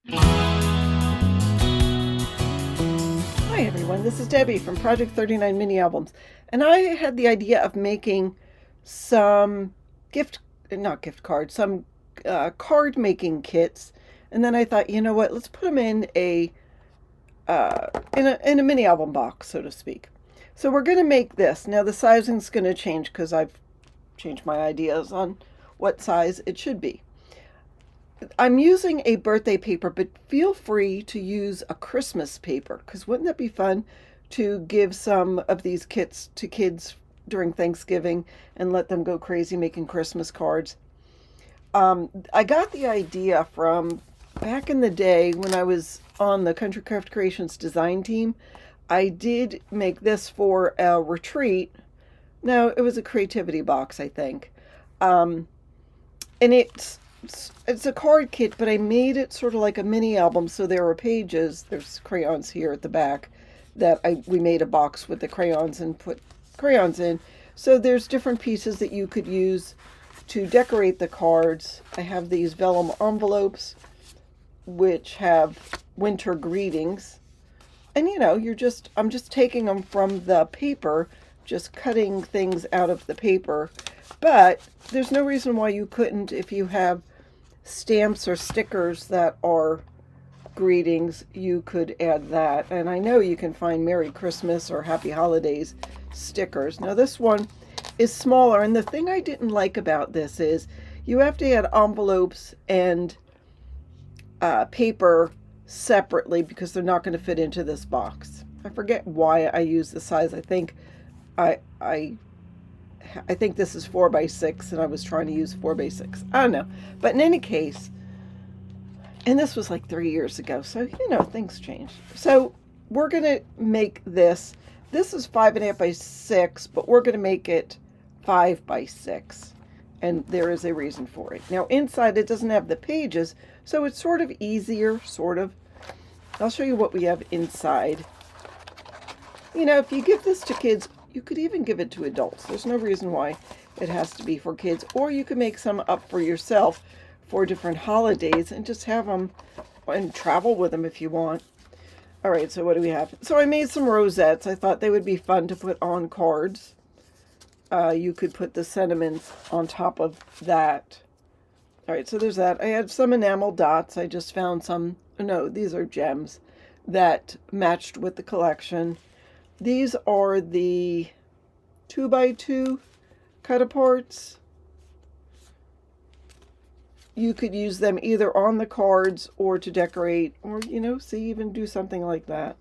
Hi everyone, this is Debbie from Project 39 Mini Albums, and I had the idea of making some not gift cards, some card making kits, and then I thought, you know what, let's put them in a mini album box, so to speak. So we're going to make this. Now the sizing's going to change because I've changed my ideas on what size it should be. I'm using a birthday paper, but feel free to use a Christmas paper because wouldn't that be fun to give some of these kits to kids during Thanksgiving and let them go crazy making Christmas cards? I got the idea from back in the day when I was on the Country Craft Creations design team. I did make this for a retreat. No, it was a creativity box, I think. Um, and it's a card kit, but I made it sort of like a mini album. So there are pages. There's crayons here at the back that we made a box with the crayons and put crayons in. So there's different pieces that you could use to decorate the cards. I have these vellum envelopes which have winter greetings. And I'm just taking them from the paper, just cutting things out of the paper. But there's no reason why you couldn't, if you have stamps or stickers that are greetings, you could add that. And I know you can find Merry Christmas or Happy Holidays stickers. Now this one is smaller, and the thing I didn't like about this is you have to add envelopes and paper separately because they're not going to fit into this box. I forget why I use the size. I I I think this is 4 by 6, and I was trying to use 4 by 6. I don't know, but in any case, and this was like 3 years ago, so things change. So we're gonna make this. This is 5.5 by 6, but we're gonna make it 5 by 6, and there is a reason for it. Now inside it doesn't have the pages, so it's sort of easier, sort of. I'll show you what we have inside. If you give this to kids, you could even give it to adults. There's no reason why it has to be for kids, or you could make some up for yourself for different holidays and just have them and travel with them if you want. All right, so what do we have? So I made some rosettes. I thought they would be fun to put on cards. You could put the sentiments on top of that. All right, so there's that. I had some enamel dots. I just found some, no, these are gems that matched with the collection. These are the 2 by 2 cut-aparts. You could use them either on the cards or to decorate, or, even do something like that.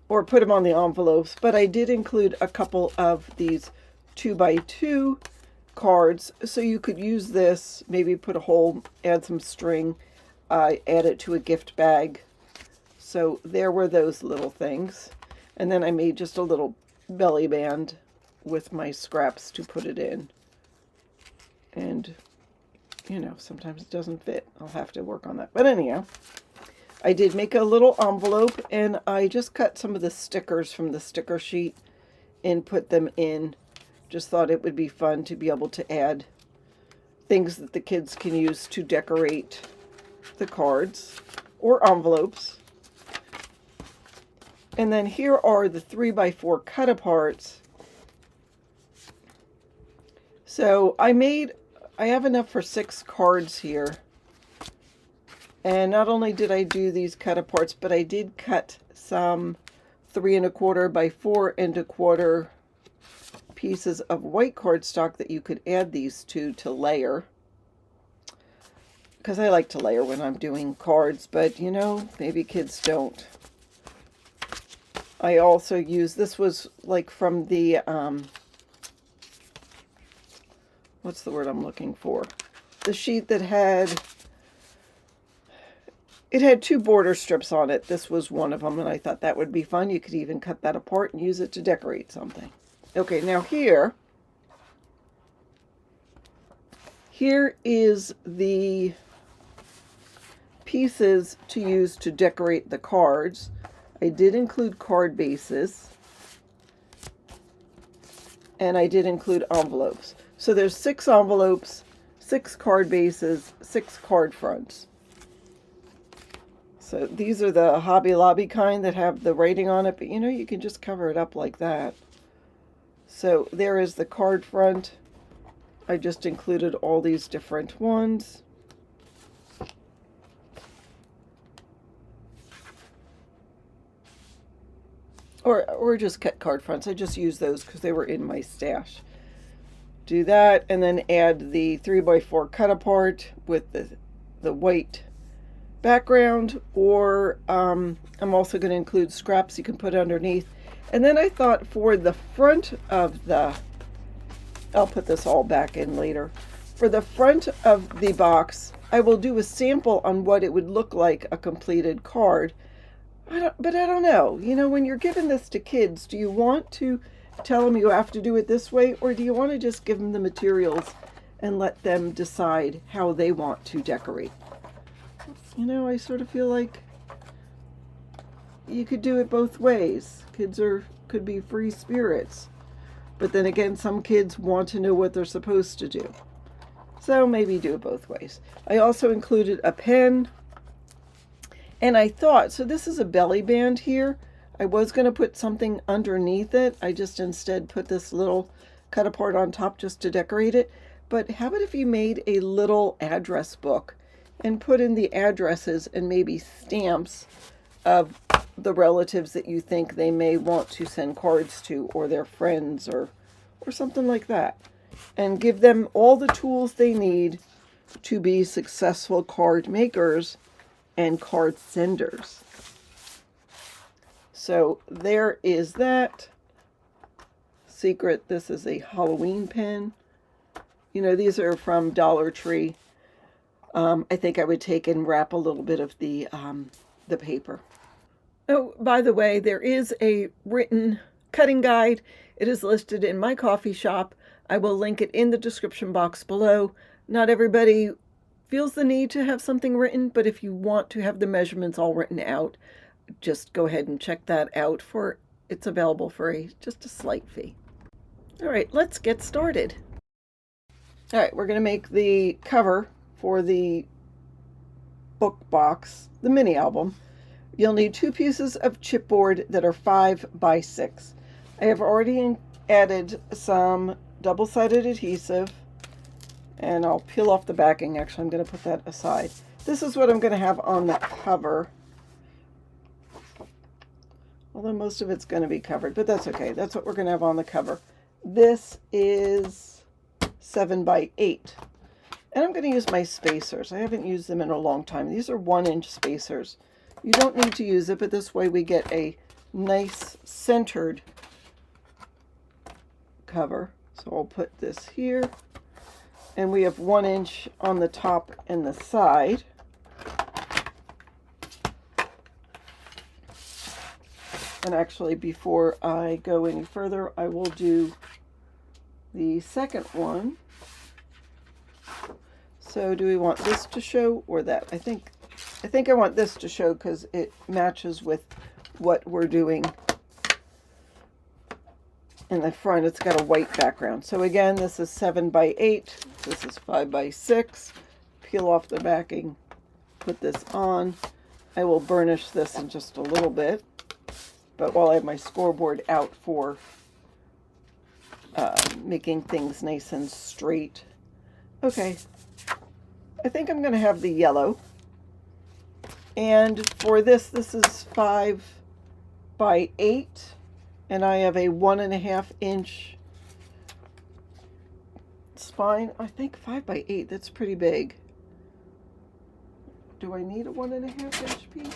Or put them on the envelopes. But I did include a couple of these 2 by 2 cards, so you could use this, maybe put a hole, add some string, add it to a gift bag. So there were those little things. And then I made just a little belly band with my scraps to put it in. And, sometimes it doesn't fit. I'll have to work on that. But anyhow, I did make a little envelope, and I just cut some of the stickers from the sticker sheet and put them in. Just thought it would be fun to be able to add things that the kids can use to decorate the cards or envelopes. And then here are the 3 by 4 cut-aparts. So I have enough for 6 cards here. And not only did I do these cut-aparts, but I did cut some 3 1/4 by 4 1/4 pieces of white cardstock that you could add these to layer. Because I like to layer when I'm doing cards, but maybe kids don't. I also used, this was like from the, what's the word I'm looking for? The sheet that had 2 border strips on it. This was one of them, and I thought that would be fun. You could even cut that apart and use it to decorate something. Okay, now here is the pieces to use to decorate the cards. I did include card bases, and I did include envelopes. So there's 6 envelopes, 6 card bases, 6 card fronts. So these are the Hobby Lobby kind that have the writing on it, but you know, you can just cover it up like that. So there is the card front. I just included all these different ones. Or just cut card fronts. I just used those because they were in my stash. Do that and then add the 3x4 cut apart with the white background, or I'm also going to include scraps you can put underneath. And then I thought for the front of I'll put this all back in later. For the front of the box, I will do a sample on what it would look like a completed card. But I don't know. You know, when you're giving this to kids, do you want to tell them you have to do it this way, or do you want to just give them the materials and let them decide how they want to decorate? You know, I sort of feel like you could do it both ways. Kids could be free spirits. But then again, some kids want to know what they're supposed to do. So maybe do it both ways. I also included a pen. And I thought, so this is a belly band here. I was going to put something underneath it. I just instead put this little cut apart on top just to decorate it. But how about if you made a little address book and put in the addresses and maybe stamps of the relatives that you think they may want to send cards to, or their friends, or something like that. And give them all the tools they need to be successful card makers and card senders. So there is that. Secret, this is a Halloween pen. You know, these are from Dollar Tree. I think I would take and wrap a little bit of the paper. Oh, by the way, there is a written cutting guide. It is listed in my coffee shop. I will link it in the description box below. Not everybody feels the need to have something written, but if you want to have the measurements all written out, just go ahead and check that out. It's available for just a slight fee. All right, let's get started. All right, we're going to make the cover for the book box, the mini album. You'll need 2 pieces of chipboard that are 5x6. I have already added some double-sided adhesive, and I'll peel off the backing. Actually, I'm going to put that aside. This is what I'm going to have on the cover. Although most of it's going to be covered, but that's okay. That's what we're going to have on the cover. This is 7x8. And I'm going to use my spacers. I haven't used them in a long time. These are 1-inch spacers. You don't need to use it, but this way we get a nice centered cover. So I'll put this here. And we have 1 inch on the top and the side. And actually, before I go any further, I will do the second one. So do we want this to show or that? I think I want this to show because it matches with what we're doing in the front. It's got a white background. So again, this is 7x8. This is 5x6. Peel off the backing, put this on. I will burnish this in just a little bit. But while I have my scoreboard out for making things nice and straight. Okay, I think I'm going to have the yellow. And for this is 5x8. And I have a 1.5 inch spine. I think 5x8, that's pretty big. Do I need a 1.5 inch piece?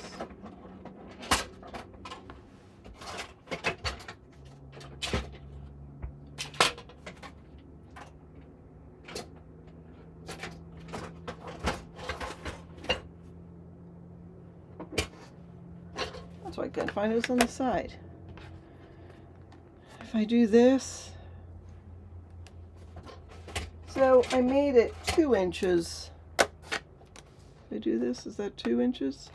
That's why I couldn't find it was on the side. If I do this, so I made it 2 inches. If I do this, is that 2 inches?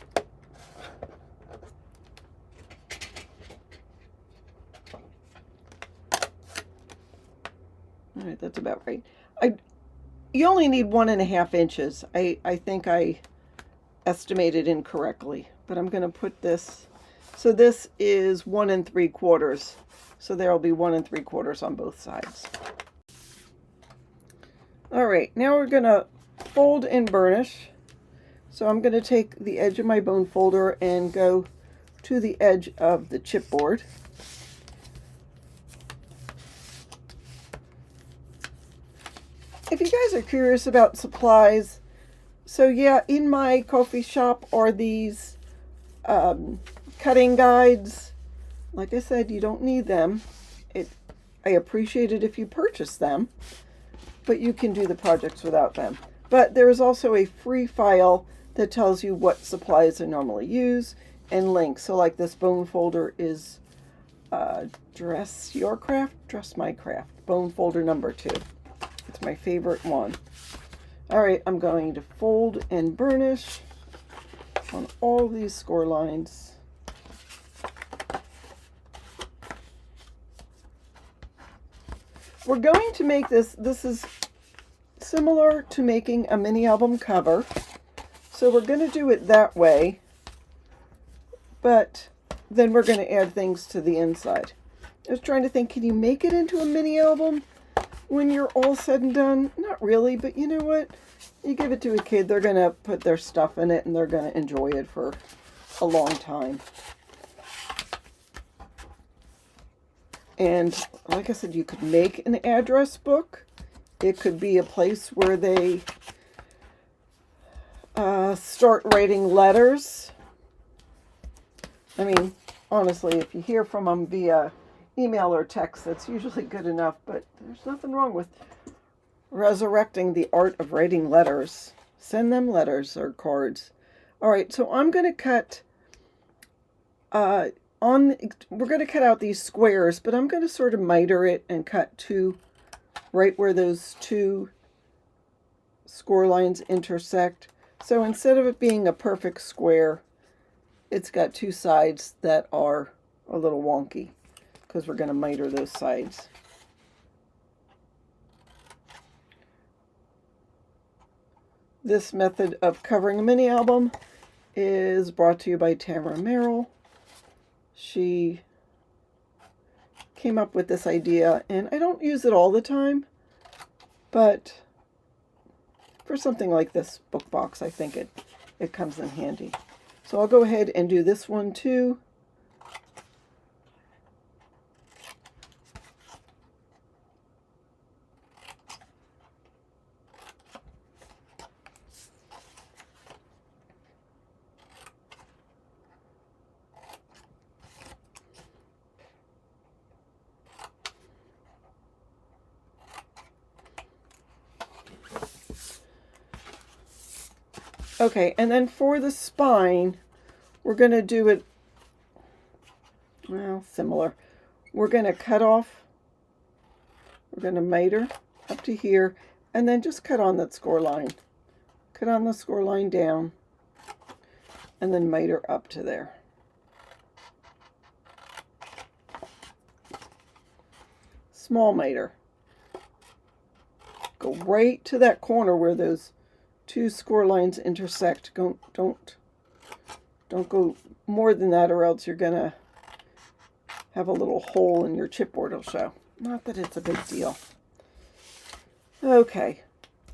All right, that's about right. You only need 1.5 inches. I think I estimated incorrectly. but I'm going to put this, so this is 1 3/4. So there will be 1 3/4 on both sides. All right, now we're going to fold and burnish. So I'm going to take the edge of my bone folder and go to the edge of the chipboard. If you guys are curious about supplies, so yeah, in my coffee shop are these cutting guides. Like I said, you don't need them. I appreciate it if you purchase them, but you can do the projects without them. But there is also a free file that tells you what supplies I normally use and links. So like this bone folder is Dress My Craft, bone folder number 2. It's my favorite one. All right, I'm going to fold and burnish on all these score lines. We're going to make this is similar to making a mini album cover. So we're going to do it that way, but then we're going to add things to the inside. I was trying to think, can you make it into a mini album when you're all said and done? Not really, but you know what? You give it to a kid, they're going to put their stuff in it and they're going to enjoy it for a long time. And like I said, you could make an address book. It could be a place where they start writing letters. I mean, honestly, if you hear from them via email or text, that's usually good enough, but there's nothing wrong with resurrecting the art of writing letters. Send them letters or cards. All right, so I'm going to cut we're going to cut out these squares, but I'm going to sort of miter it and cut to right where those two score lines intersect. So instead of it being a perfect square, it's got two sides that are a little wonky because we're going to miter those sides. This method of covering a mini album is brought to you by Tamara Merrill. She came up with this idea, and I don't use it all the time, but for something like this book box, I think it comes in handy. So I'll go ahead and do this one too. Okay, and then for the spine, we're going to do it, well, similar. We're going to cut off, we're going to miter up to here, and then just cut on that score line. Cut on the score line down, and then miter up to there. Small miter. Go right to that corner where those two score lines intersect. Don't go more than that, or else you're gonna have a little hole in your chipboard will show. Not that it's a big deal. Okay.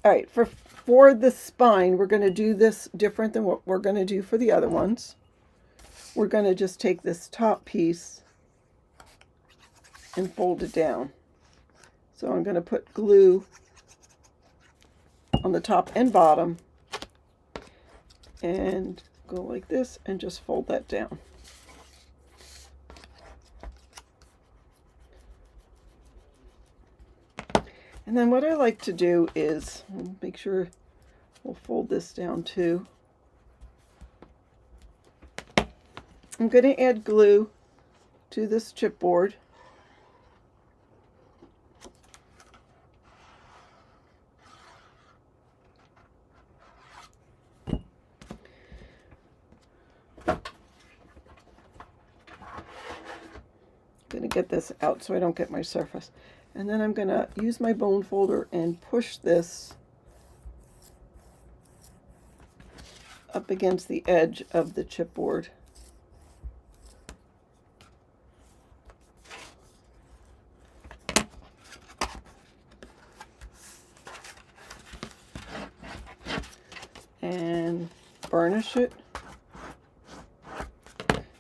All right, for the spine, we're going to do this different than what we're going to do for the other ones. We're going to just take this top piece and fold it down. So I'm going to put glue on the top and bottom and go like this and just fold that down. And then what I like to do is make sure we'll fold this down too. I'm going to add glue to this chipboard. Going to get this out so I don't get my surface. And then I'm going to use my bone folder and push this up against the edge of the chipboard. And burnish it.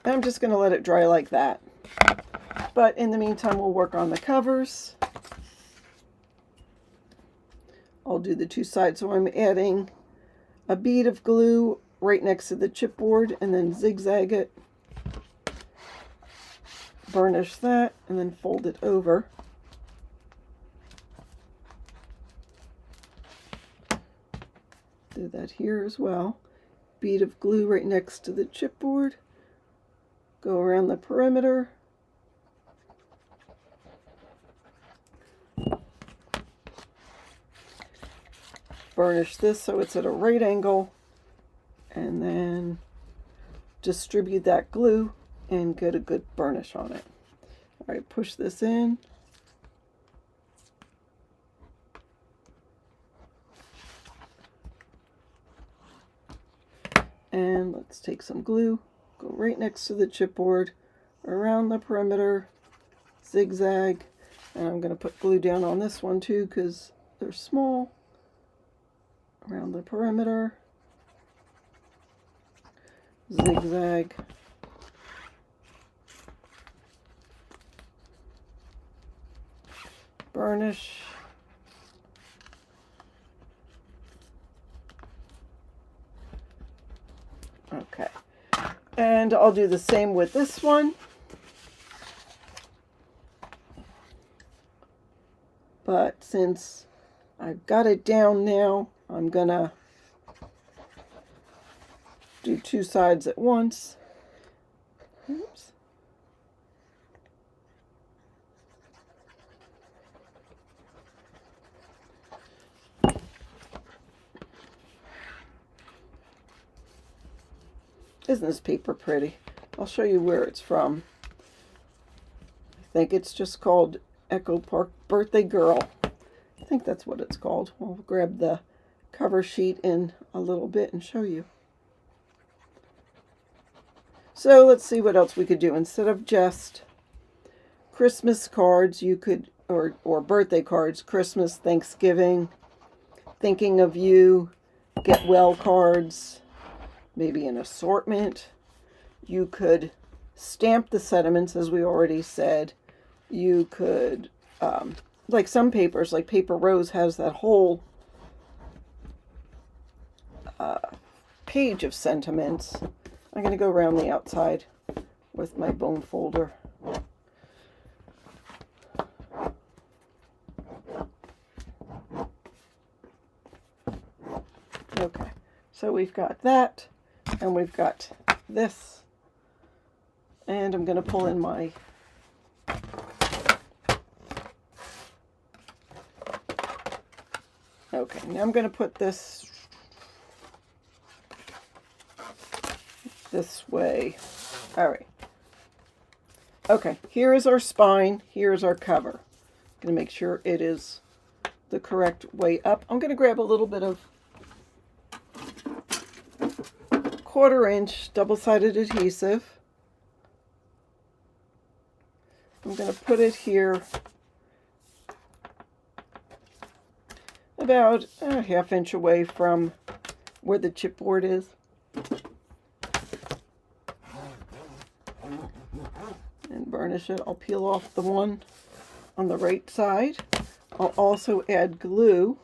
And I'm just going to let it dry like that. But in the meantime, we'll work on the covers. I'll do the two sides. So I'm adding a bead of glue right next to the chipboard and then zigzag it. Burnish that and then fold it over. Do that here as well. Bead of glue right next to the chipboard. Go around the perimeter. Burnish this so it's at a right angle, and then distribute that glue and get a good burnish on it. All right, push this in. And let's take some glue, go right next to the chipboard, around the perimeter, zigzag, and I'm going to put glue down on this one too because they're small. Around the perimeter, zigzag, burnish, okay, and I'll do the same with this one, but since I've got it down now, I'm gonna do two sides at once. Oops. Isn't this paper pretty? I'll show you where it's from. I think it's just called Echo Park Birthday Girl. I think that's what it's called. We'll grab the cover sheet in a little bit and show you. So let's see what else we could do. Instead of just Christmas cards, you could, or birthday cards, Christmas, Thanksgiving, thinking of you, get well cards, maybe an assortment. You could stamp the sentiments, as we already said. You could, like some papers, like Paper Rose has that whole page of sentiments. I'm going to go around the outside with my bone folder. Okay, so we've got that, and we've got this, and I'm going to pull in my okay, now I'm going to put this way. All right. Okay, here is our spine. Here's our cover. I'm going to make sure it is the correct way up. I'm going to grab a little bit of 1/4-inch double-sided adhesive. I'm going to put it here about a 1/2 inch away from where the chipboard is. And burnish it. I'll peel off the one on the right side. I'll also add glue.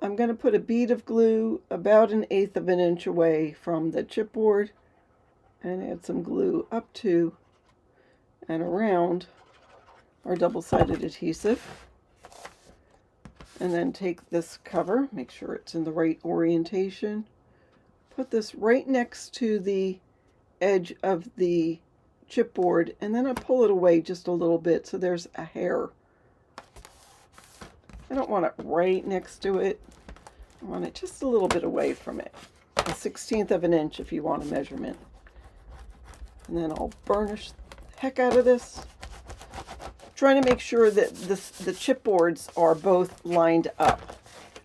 I'm going to put a bead of glue about 1/8 of an inch away from the chipboard and add some glue up to and around our double-sided adhesive. And then take this cover, make sure it's in the right orientation. Put this right next to the edge of the chipboard, and then I pull it away just a little bit so there's a hair. I don't want it right next to it. I want it just a little bit away from it. A 1/16 of an inch if you want a measurement. And then I'll burnish the heck out of this. Trying to make sure that the chipboards are both lined up.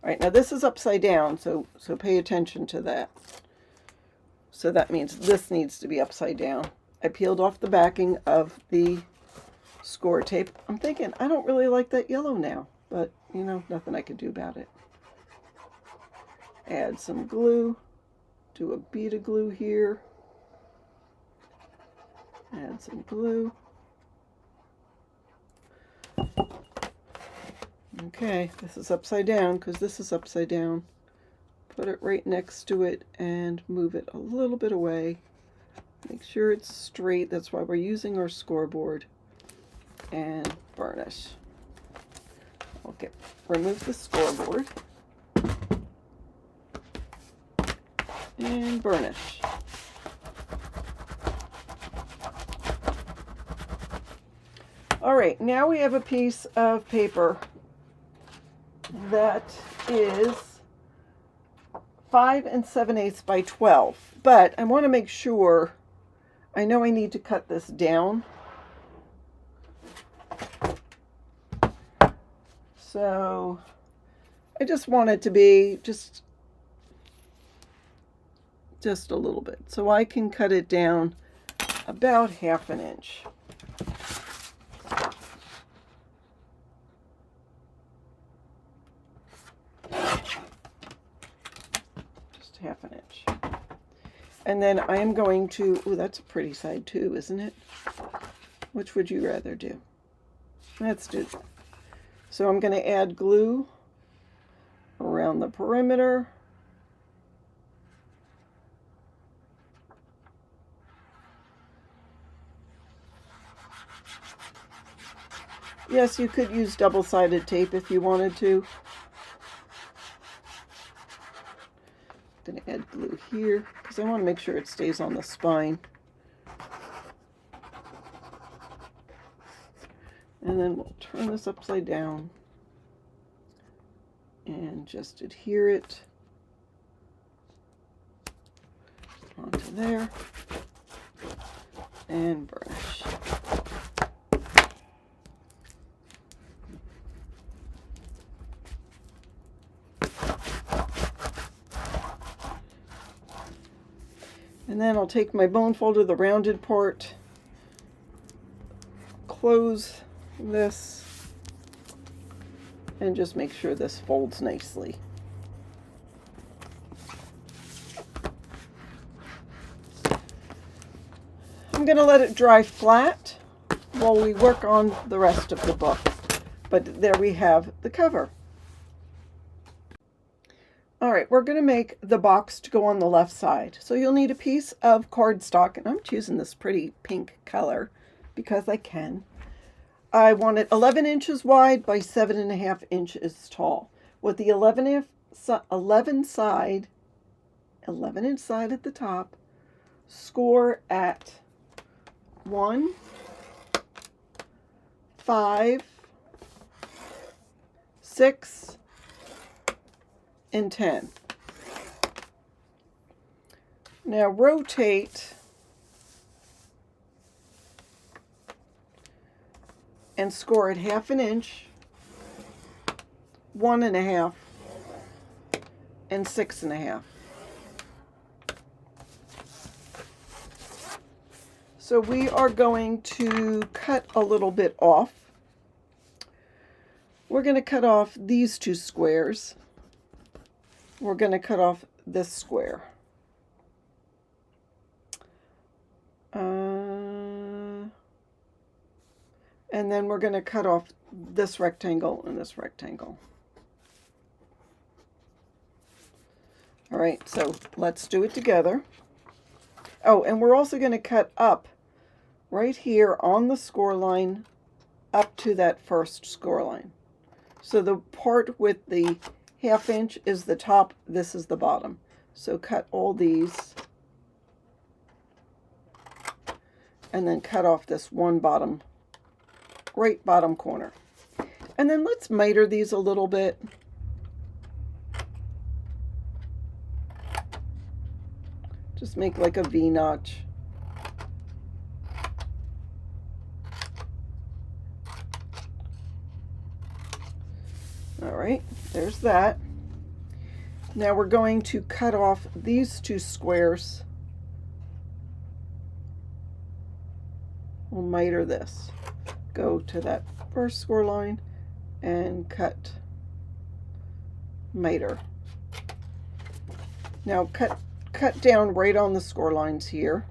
All right, now this is upside down, so pay attention to that. So that means this needs to be upside down. I peeled off the backing of the score tape. I'm thinking, I don't really like that yellow now, but you know, nothing I can do about it. Add some glue, do a bead of glue here. Add some glue. Okay, this is upside down because this is upside down. Put it right next to it and move it a little bit away. Make sure it's straight. That's why we're using our scoreboard. And burnish. Okay, remove the scoreboard. And burnish. All right, now we have a piece of paper that is 5 7/8 by 12, but I want to make sure, I know I need to cut this down. So I just want it to be just a little bit. So I can cut it down about 1/2 inch. Just 1/2 inch. And then I am going to, oh, that's a pretty side too, isn't it? Which would you rather do? Let's do that. So I'm going to add glue around the perimeter. Yes, you could use double-sided tape if you wanted to. I'm going to add glue here because I want to make sure it stays on the spine. And then we'll turn this upside down and just adhere it onto there and burnish. And then I'll take my bone folder, the rounded part, close this, and just make sure this folds nicely. I'm going to let it dry flat while we work on the rest of the book. But there we have the cover. All right, we're going to make the box to go on the left side. So you'll need a piece of cardstock, and I'm choosing this pretty pink color because I can. I want it 11 inches wide by 7.5 inches tall. With the 11 inch side at the top, score at 1, 5, 6, and 10. Now rotate and score at 1/2 inch, 1.5, and 6.5. So we are going to cut a little bit off. We're going to cut off these 2 squares. We're going to cut off this square. And then we're going to cut off this rectangle and this rectangle. All right, so let's do it together. Oh, and we're also going to cut up right here on the score line up to that first score line. So the part with the 1/2 inch is the top, this is the bottom. So cut all these and then cut off this one bottom, right bottom corner. And then let's miter these a little bit. Just make like a V-notch. All right, there's that. Now we're going to cut off these two squares. We'll miter this. Go to that first score line and cut miter. Now cut down right on the score lines here.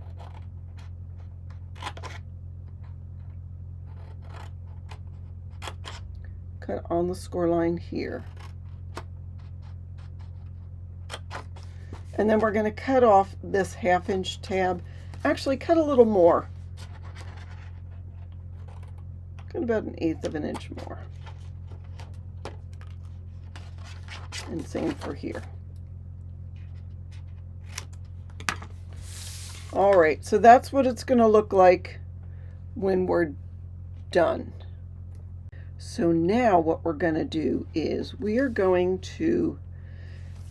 Cut on the score line here. And then we're going to cut off this 1/2 inch tab. Actually, cut a little more. Cut about 1/8 of an inch more. And same for here. All right, so that's what it's going to look like when we're done. So now what we're going to do is we are going to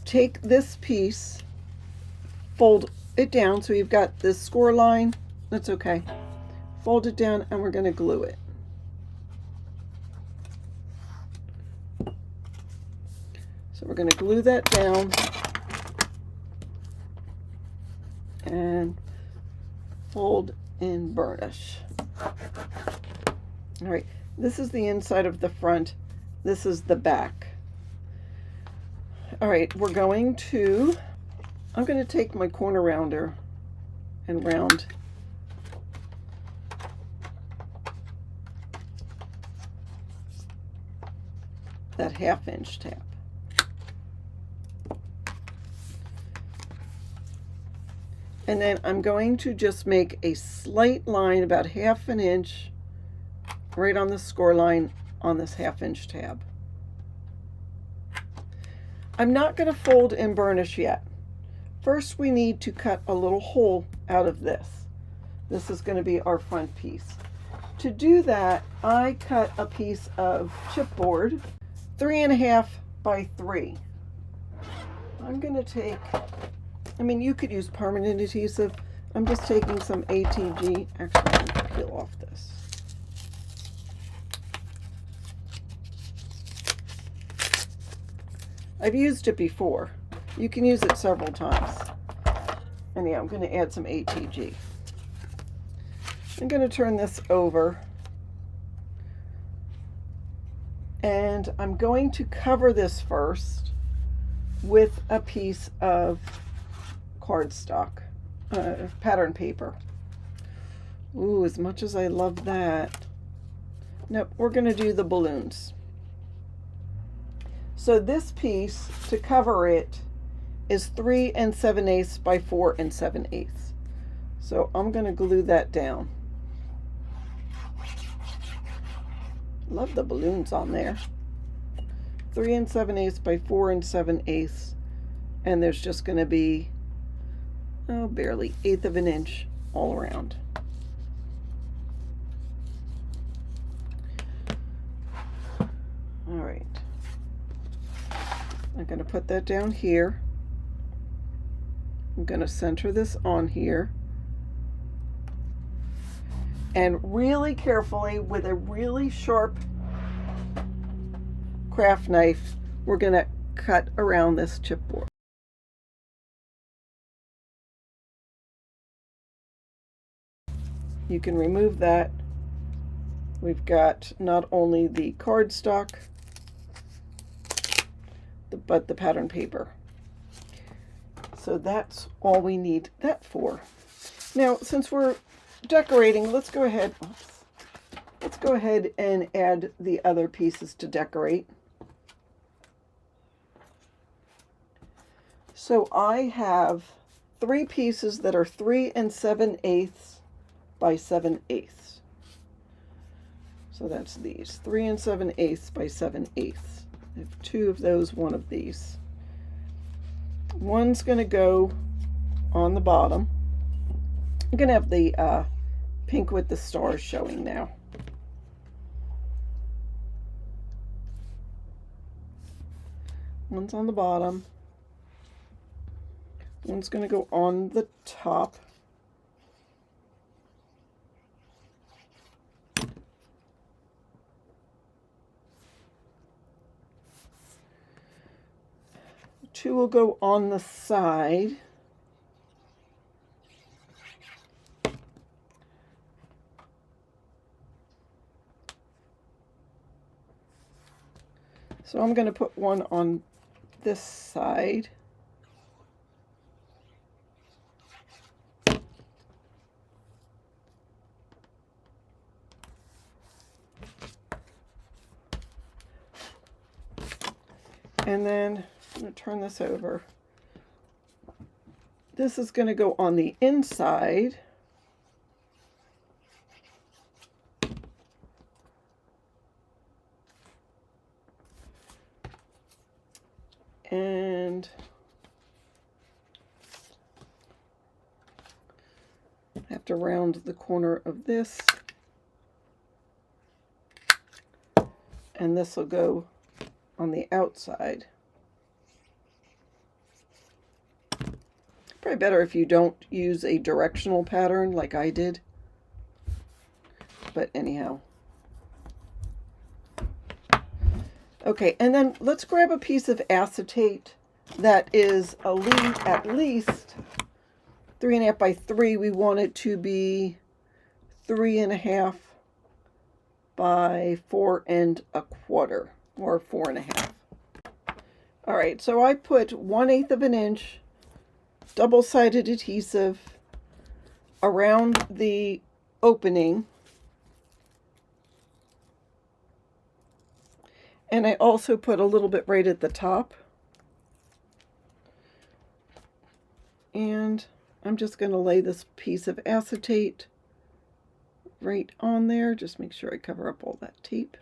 take this piece, fold it down so you've got this score line. That's okay. Fold it down and we're going to glue it. So we're going to glue that down and fold and burnish. All right, this is the inside of the front. This is the back. All right, I'm going to take my corner rounder and round that 1/2 inch tab. And then I'm going to just make a slight line about 1/2 inch right on the score line on this 1/2 inch tab. I'm not going to fold and burnish yet. First we need to cut a little hole out of this. This is going to be our front piece. To do that, I cut a piece of chipboard, 3.5 by 3. I'm going to take, you could use permanent adhesive. I'm just taking some ATG. Actually, I'm going to peel off this. I've used it before. You can use it several times. And yeah, I'm going to add some ATG. I'm going to turn this over. And I'm going to cover this first with a piece of cardstock, pattern paper. Ooh, as much as I love that. Nope, we're going to do the balloons. So this piece, to cover it, is 3 7/8 by 4 7/8. So I'm going to glue that down. Love the balloons on there. 3 7/8 by 4 7/8. And there's just going to be, barely 1/8 of an inch all around. All right. I'm going to put that down here. I'm going to center this on here. And really carefully, with a really sharp craft knife, we're going to cut around this chipboard. You can remove that. We've got not only the cardstock, but the pattern paper. So that's all we need that for. Now, since we're decorating, let's go ahead and add the other pieces to decorate. So I have 3 pieces that are 3 7/8 by 7/8. So that's these, 3 7/8 by 7/8. I have 2 of those, 1 of these. One's going to go on the bottom. I'm going to have the pink with the stars showing now. One's on the bottom. One's going to go on the top. 2 will go on the side. So I'm going to put one on this side. And then I'm going to turn this over. This is going to go on the inside. And I have to round the corner of this. And this will go on the outside. Probably better if you don't use a directional pattern like I did. But anyhow. Okay, and then let's grab a piece of acetate that is at least 3.5 by 3. We want it to be 3.5 by 4.25, or 4.5. All right, so I put 1/8 of an inch double-sided adhesive around the opening. And I also put a little bit right at the top. And I'm just going to lay this piece of acetate right on there. Just make sure I cover up all that tape.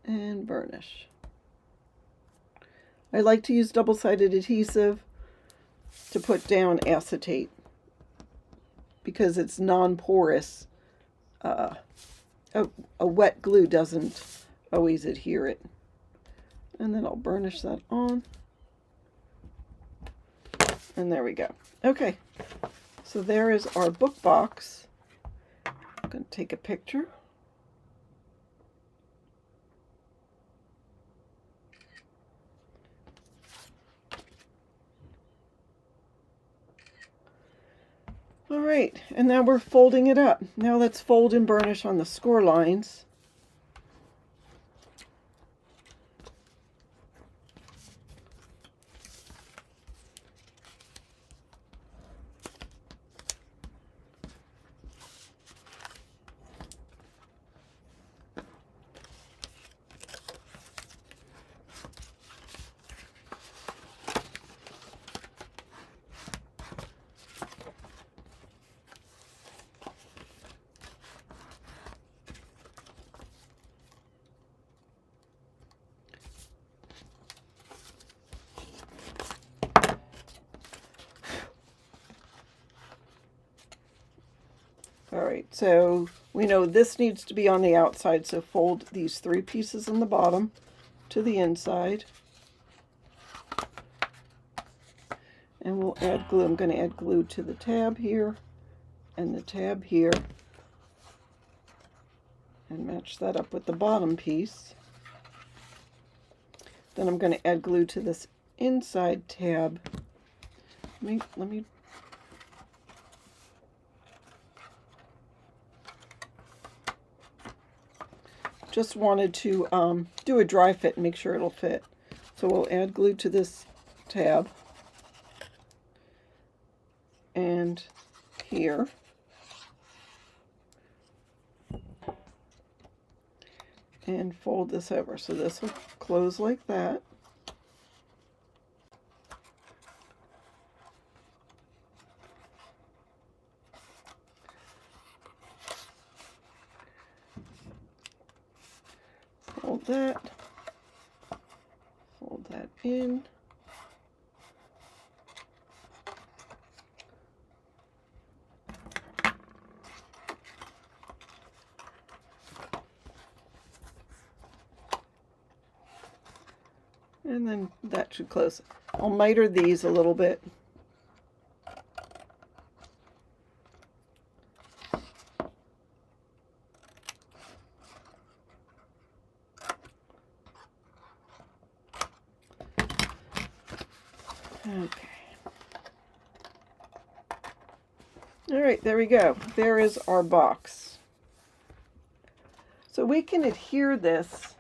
And burnish. I like to use double-sided adhesive to put down acetate because it's non-porous. A wet glue doesn't always adhere it. And then I'll burnish that on. And there we go. Okay, so there is our book box. I'm going to take a picture. All right, and now we're folding it up. Now let's fold and burnish on the score lines. All right, so we know this needs to be on the outside, so fold these 3 pieces on the bottom to the inside. And we'll add glue. I'm going to add glue to the tab here and the tab here. And match that up with the bottom piece. Then I'm going to add glue to this inside tab. Let me just wanted to do a dry fit and make sure it'll fit. So we'll add glue to this tab and here. And fold this over. So this will close like that. Fold that in. And then that should close. I'll miter these a little bit. Okay. All right, there we go. There is our box. So we can adhere this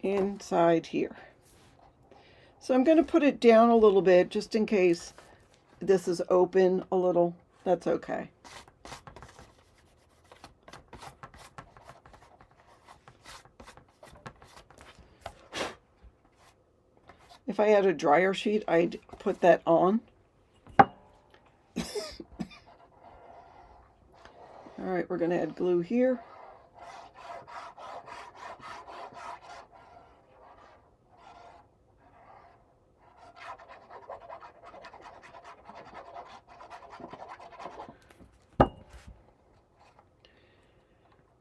inside here. So I'm going to put it down a little bit just in case this is open a little. That's okay. If I had a dryer sheet, I'd put that on. All right, we're going to add glue here.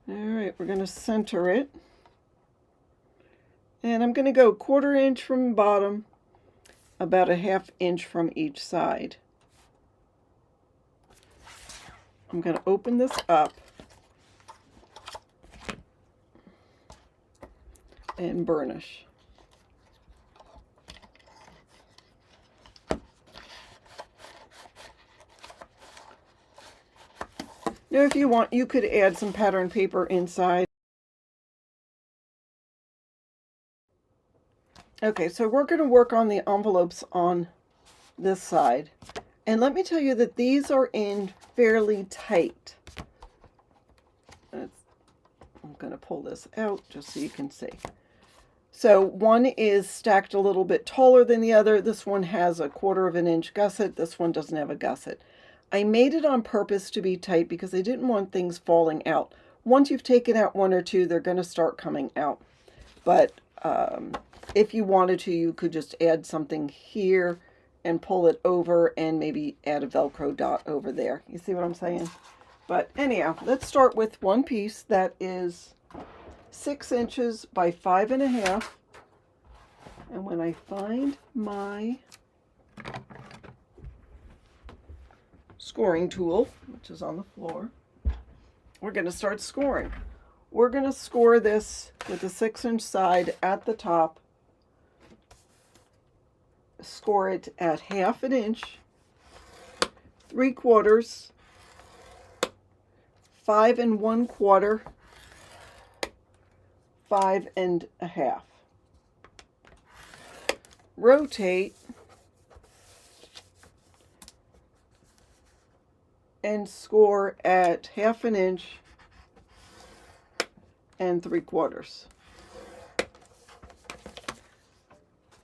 All right, we're going to center it. And I'm going to go 1/4 inch from the bottom, about 1/2 inch from each side. I'm going to open this up and burnish. Now, if you want, you could add some pattern paper inside. Okay, so we're going to work on the envelopes on this side. And let me tell you that these are in fairly tight. I'm going to pull this out just so you can see. So one is stacked a little bit taller than the other. This one has a 1/4 inch gusset. This one doesn't have a gusset. I made it on purpose to be tight because I didn't want things falling out. Once you've taken out one or two, they're going to start coming out. But if you wanted to, you could just add something here and pull it over and maybe add a Velcro dot over there. You see what I'm saying? But anyhow, let's start with one piece that is 6 inches by 5.5. And when I find my scoring tool, which is on the floor, we're going to start scoring. We're going to score this with a 6-inch side at the top. Score it at 1/2 inch, 3/4, 5 1/4, 5 1/2. Rotate and score at 1/2 inch and 3/4.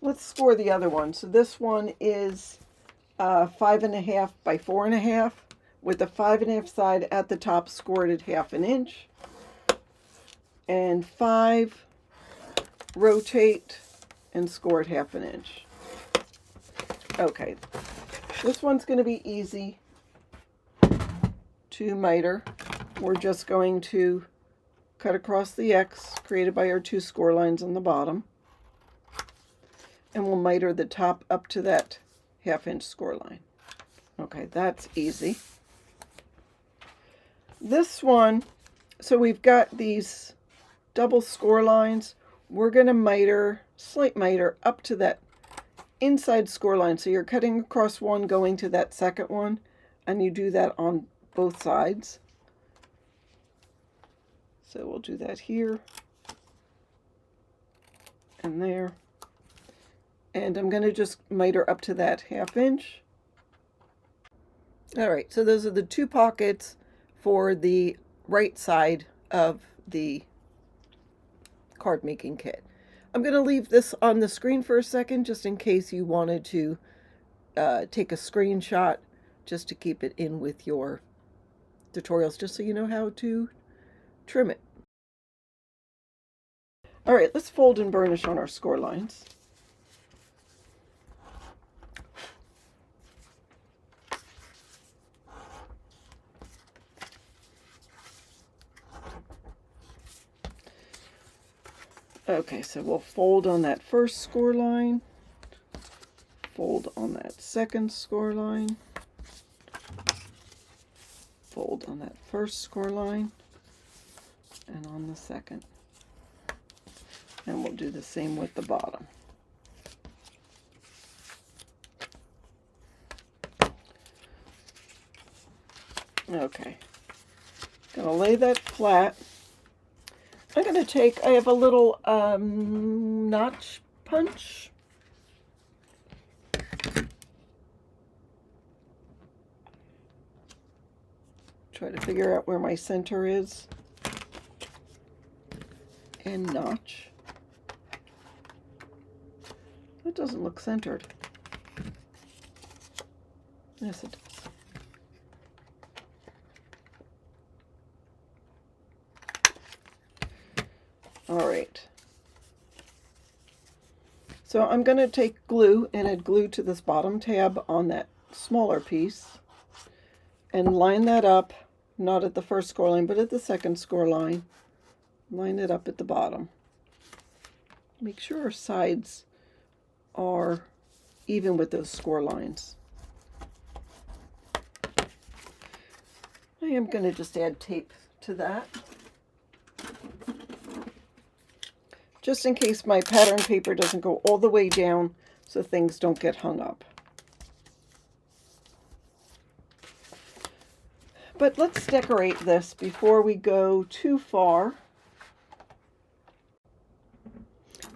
Let's score the other one. So this one is 5.5 by 4.5 with the 5.5 side at the top scored at 1/2 inch. And 5, rotate and score at 1/2 inch. Okay, this one's going to be easy to miter. We're just going to cut across the X created by our 2 score lines on the bottom. And we'll miter the top up to that 1/2 inch score line. Okay, that's easy. This one, so we've got these double score lines. We're going to miter, slight miter, up to that inside score line. So you're cutting across one, going to that second one, and you do that on both sides. So we'll do that here and there. And I'm going to just miter up to that 1/2 inch. All right, so those are the 2 pockets for the right side of the card making kit. I'm going to leave this on the screen for a second just in case you wanted to take a screenshot just to keep it in with your tutorials, just so you know how to trim it. All right, let's fold and burnish on our score lines. Okay, so we'll fold on that first score line, fold on that second score line, fold on that first score line, and on the second. And we'll do the same with the bottom. Okay, gonna lay that flat. I'm gonna take, I have a little notch punch. Try to figure out where my center is. And notch. That doesn't look centered. Yes, it does. All right. So I'm going to take glue and add glue to this bottom tab on that smaller piece and line that up, not at the first score line, but at the second score line. Line it up at the bottom. Make sure our sides are even with those score lines. I am going to just add tape to that, just in case my pattern paper doesn't go all the way down so things don't get hung up. But let's decorate this before we go too far.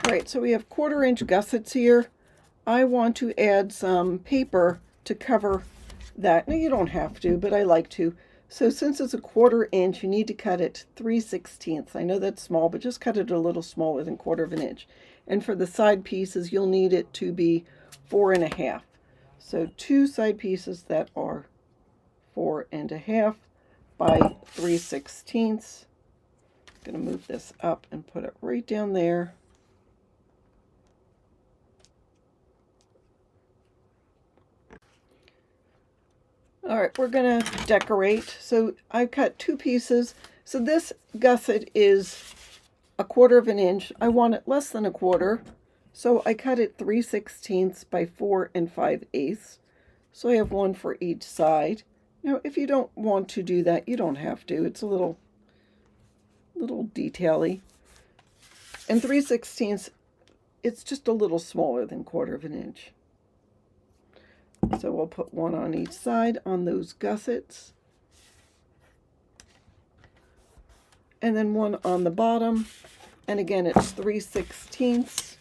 All right, so we have 1/4 inch gussets here. I want to add some paper to cover that. Now you don't have to, but I like to. So since it's a 1/4 inch, you need to cut it 3/16. I know that's small, but just cut it a little smaller than 1/4 inch. And for the side pieces, you'll need it to be 4 1/2. So 2 side pieces that are 4 1/2 by 3/16. I'm going to move this up and put it right down there. All right, we're going to decorate. So I cut 2 pieces. So this gusset is 1/4 inch. I want it less than 1/4. So I cut it 3/16 by 4 5/8. So I have one for each side. Now, if you don't want to do that, you don't have to. It's a little detail-y. And 3/16, it's just a little smaller than 1/4 inch. So we'll put one on each side on those gussets. And then one on the bottom. And again, it's 3/16.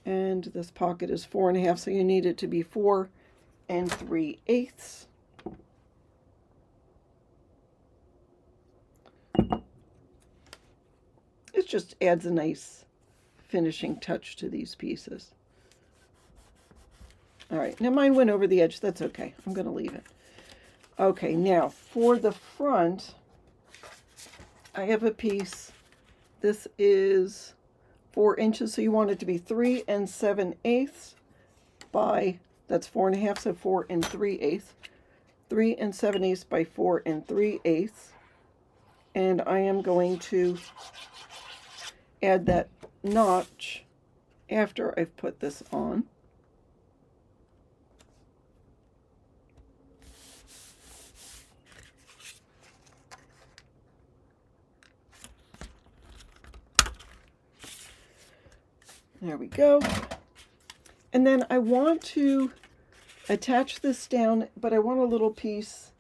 And this pocket is 4 1/2, so you need it to be 4 3/8. It just adds a nice finishing touch to these pieces. All right, now mine went over the edge. That's okay. I'm going to leave it. Okay, now for the front, I have a piece. This is 4 inches, so you want it to be 3 7/8 by, that's 4 1/2, so 4 3/8. 3 7/8 by 4 3/8. And I am going to add that notch after I've put this on. There we go. And then I want to attach this down, but I want a little piece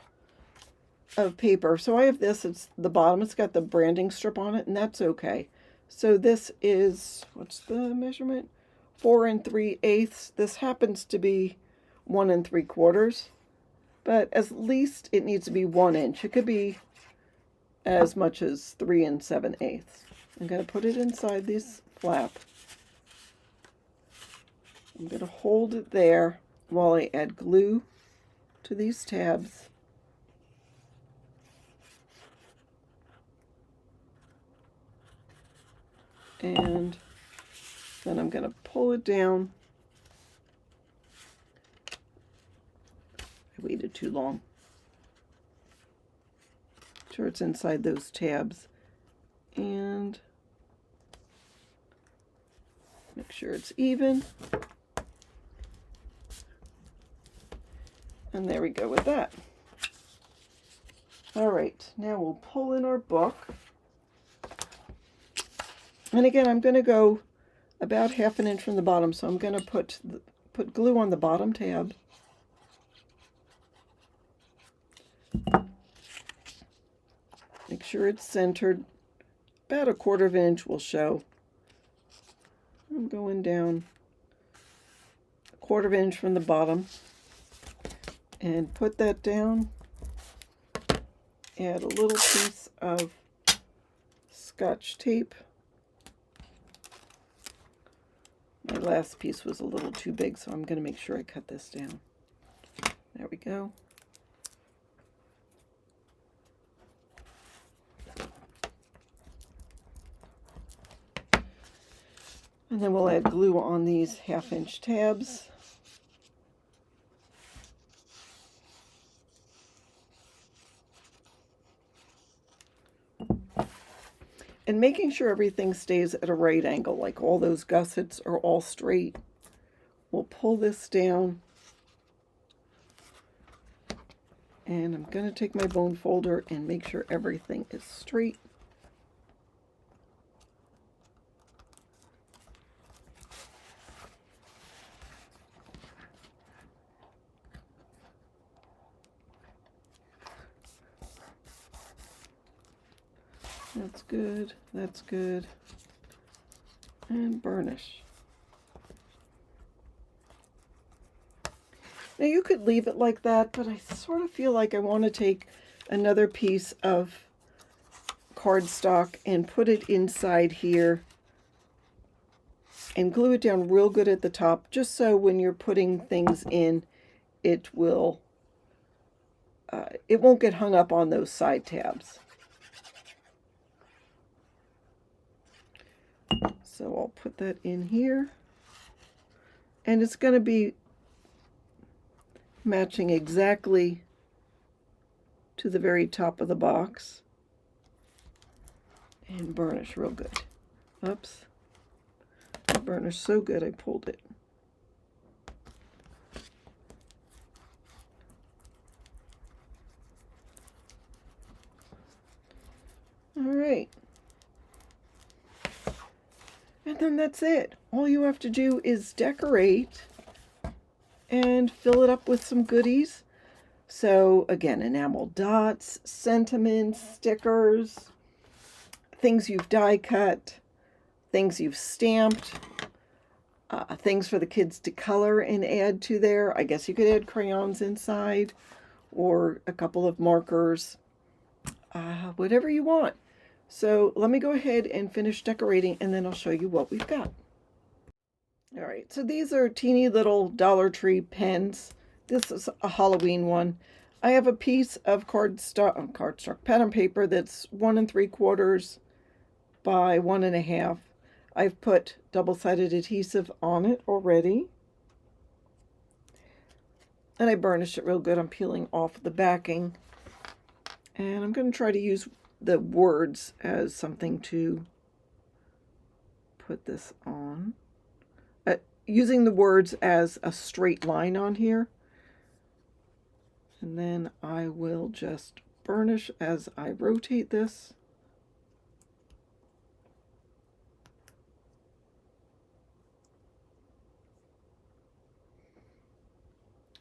of paper. So I have this, it's the bottom, it's got the branding strip on it, and that's okay. So this is, what's the measurement? 4 3/8. This happens to be 1 3/4, but at least it needs to be 1 inch. It could be as much as 3 7/8. I'm going to put it inside this flap. I'm going to hold it there while I add glue to these tabs. And then I'm going to pull it down. I waited too long. Make sure it's inside those tabs. And make sure it's even. And there we go with that. All right, now we'll pull in our book. And again, I'm going to go about 1/2 inch from the bottom, so I'm going to put glue on the bottom tab. Make sure it's centered. About 1/4 inch will show. I'm going down 1/4 inch from the bottom and put that down. Add a little piece of Scotch tape. My last piece was a little too big, so I'm going to make sure I cut this down. There we go. And then we'll add glue on these 1/2 inch tabs. And making sure everything stays at a right angle, like all those gussets are all straight. We'll pull this down. And I'm going to take my bone folder and make sure everything is straight. That's good, that's good. And burnish. Now you could leave it like that, but I sort of feel like I want to take another piece of cardstock and put it inside here and glue it down real good at the top, just so when you're putting things in, it won't get hung up on those side tabs. So I'll put that in here, and it's going to be matching exactly to the very top of the box, and burnish real good. Oops, the burnish so good I pulled it. All right. And then that's it. All you have to do is decorate and fill it up with some goodies. So again, enamel dots, sentiments, stickers, things you've die cut, things you've stamped, things for the kids to color and add to there. I guess you could add crayons inside or a couple of markers, whatever you want. So let me go ahead and finish decorating, and then I'll show you what we've got. All right, so these are teeny little Dollar Tree pens. This is a Halloween one. I have a piece of cardstock pattern paper that's 1 3/4 by 1 1/2. I've put double-sided adhesive on it already. And I burnished it real good. I'm peeling off the backing. And I'm going to try to use the words as something to put this on. Using the words as a straight line on here. And then I will just burnish as I rotate this.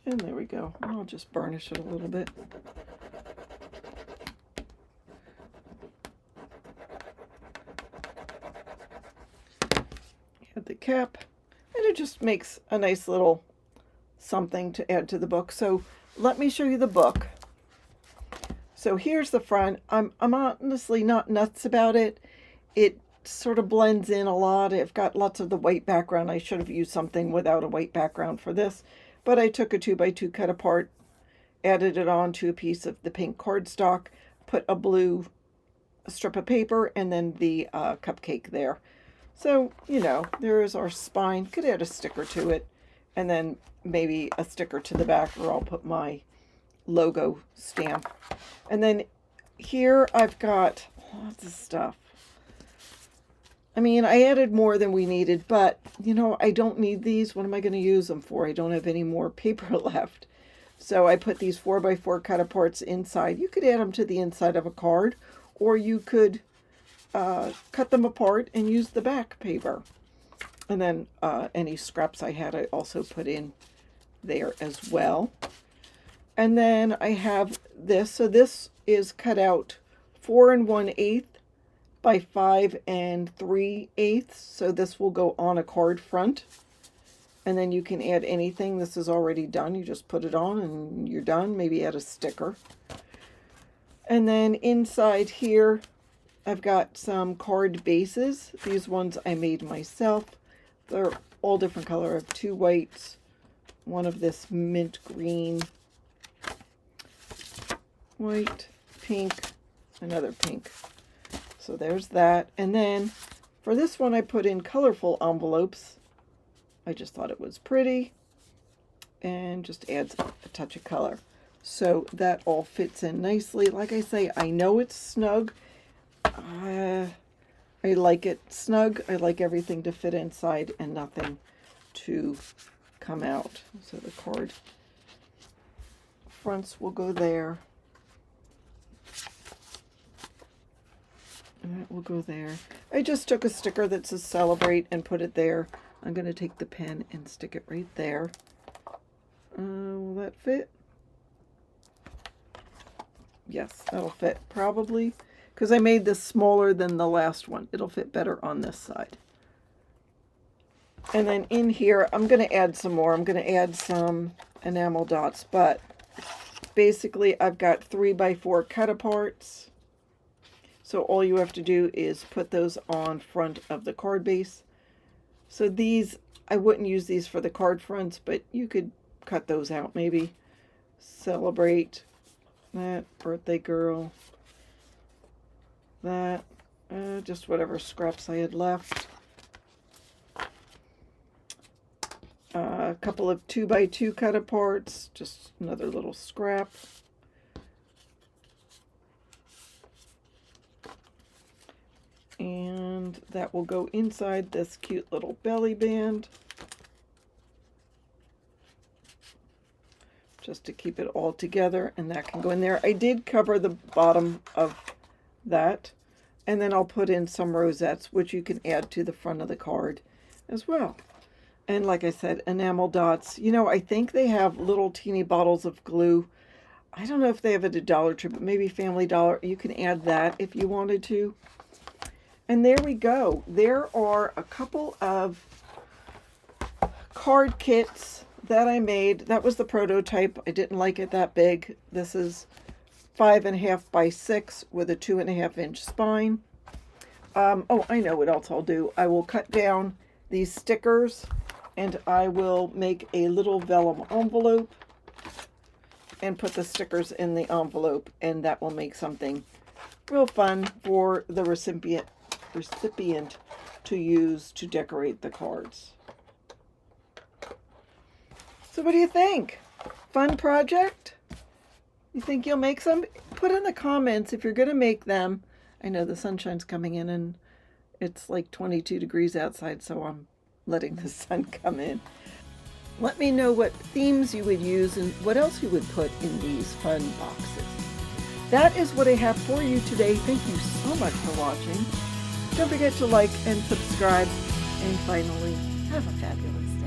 And there we go. I'll just burnish it a little bit. Add the cap, and it just makes a nice little something to add to the book. So let me show you the book. So here's the front. I'm honestly not nuts about it. It sort of blends in a lot. I've got lots of the white background. I should have used something without a white background for this, but I took a 2x2 cut apart, added it onto a piece of the pink cardstock, put a blue strip of paper, and then the cupcake there. So, you know, there is our spine. Could add a sticker to it, and then maybe a sticker to the back, or I'll put my logo stamp. And then here I've got lots of stuff. I mean, I added more than we needed, but, you know, I don't need these. What am I going to use them for? I don't have any more paper left. So I put these 4x4 cut-aparts inside. You could add them to the inside of a card, or you could cut them apart and use the back paper. And then any scraps I had, I also put in there as well. And then I have this. So this is cut out 4 1/8 by 5 3/8. So this will go on a card front. And then you can add anything. This is already done. You just put it on and you're done. Maybe add a sticker. And then inside here, I've got some card bases. These ones I made myself. They're all different color. I have 2 whites, one of this mint green, white, pink, another pink. So there's that. And then for this one, I put in colorful envelopes. I just thought it was pretty and just adds a touch of color. So that all fits in nicely. Like I say, I know it's snug. I like it snug. I like everything to fit inside and nothing to come out. So the card fronts will go there. And that will go there. I just took a sticker that says celebrate and put it there. I'm going to take the pen and stick it right there. Will that fit? Yes, that'll fit probably. Because I made this smaller than the last one. It'll fit better on this side. And then in here, I'm going to add some more. I'm going to add some enamel dots. But basically, I've got 3x4 cut-aparts. So all you have to do is put those on front of the card base. So these, I wouldn't use these for the card fronts, but you could cut those out maybe. Celebrate, that, birthday girl, that, just whatever scraps I had left. A couple of 2x2 cut aparts, just another little scrap. And that will go inside this cute little belly band. Just to keep it all together, and that can go in there. I did cover the bottom of that, and then I'll put in some rosettes, which you can add to the front of the card as well. And like I said, enamel dots. You know, I think they have little teeny bottles of glue. I don't know if they have it at Dollar Tree, but maybe Family Dollar. You can add that if you wanted to. And there we go. There are a couple of card kits that I made. That was the prototype. I didn't like it that big. This is 5.5 by 6 with a 2.5 inch spine. Oh, I know what else I'll do. I will cut down these stickers and I will make a little vellum envelope and put the stickers in the envelope, and that will make something real fun for the recipient to use to decorate the cards. So what do you think? Fun project? You think you'll make some? Put in the comments if you're going to make them. I know the sunshine's coming in and it's like 22 degrees outside, so I'm letting the sun come in. Let me know what themes you would use and what else you would put in these fun boxes. That is what I have for you today. Thank you so much for watching. Don't forget to like and subscribe. And finally, have a fabulous day.